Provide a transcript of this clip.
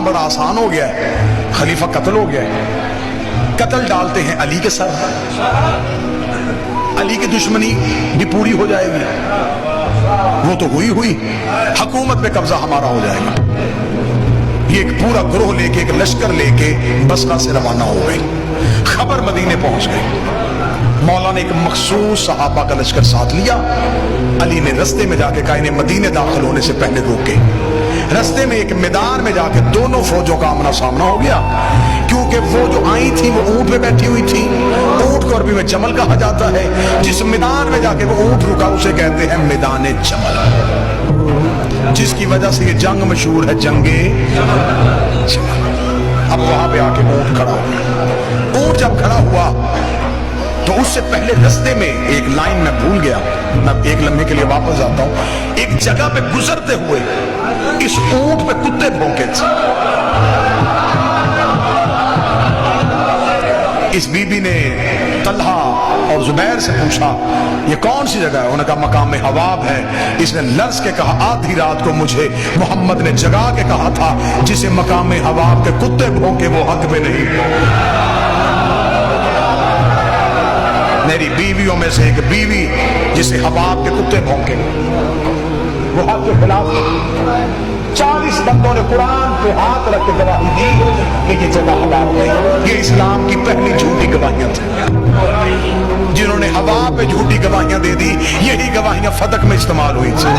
काम बड़ा आसान हो गया है, खलीफा कत्ल हो गया है, कत्ल डालते हैं अली के सर, अली की दुश्मनी भी पूरी हो जाएगी, वो तो हुई हुकूमत पे कब्जा हमारा हो जाएगा। ये एक पूरा ग्रोह लेके, एक लश्कर लेके बसरा से रवाना हो गई। खबर मदीने पहुंच गई। मौला ने एक मखसूस सहाबा का लश्कर साथ लिया। अली ने रस्ते में जाके कहा इन्हें मदीने दाखिल होने से पहले रोके। रस्ते में एक मैदान में जाके दोनों फौजों का आमना सामना हो गया, क्योंकि वो जो आई थी वो ऊंट पे बैठी हुई थी। ऊंट को अरबी में जमल कहा जाता है। जिस मैदान में जाके वो ऊंट रुका उसे कहते हैं मैदान जमल, जिसकी वजह से ये जंग मशहूर है, जंगे जमल। अब वहां पे आके ऊंट खड़ा हुआ। ऊंट जब खड़ा हुआ तो उससे पहले रस्ते में एक लाइन मैं भूल गया, मैं एक लम्हे के लिए वापस आता हूं। एक जगह पे गुजरते हुए इस ऊंट पे कुत्ते भौंके थे। इस बीबी ने तलहा और जुबैर से पूछा ये कौन सी जगह है? उन्होंने कहा मकाम हवाब है। इसने लर्ज के कहा आधी रात को मुझे मोहम्मद ने जगा के कहा था जिसे मकाम हवाब के कुत्ते भौंके वो हक में नहीं। मेरी बीवियों में से एक बीवी जिसे हवाब के कुत्ते भौंके वो हक के खिलाफ। 40 बंदों ने कुरान पे हाथ रख के गवाही दी कि ये जगह हवाब नहीं। ये इस्लाम की पहली झूठी गवाहियां थी। जिन्होंने हवा पे झूठी गवाहियां दे दी, यही गवाहियां फदक में इस्तेमाल हुई थी।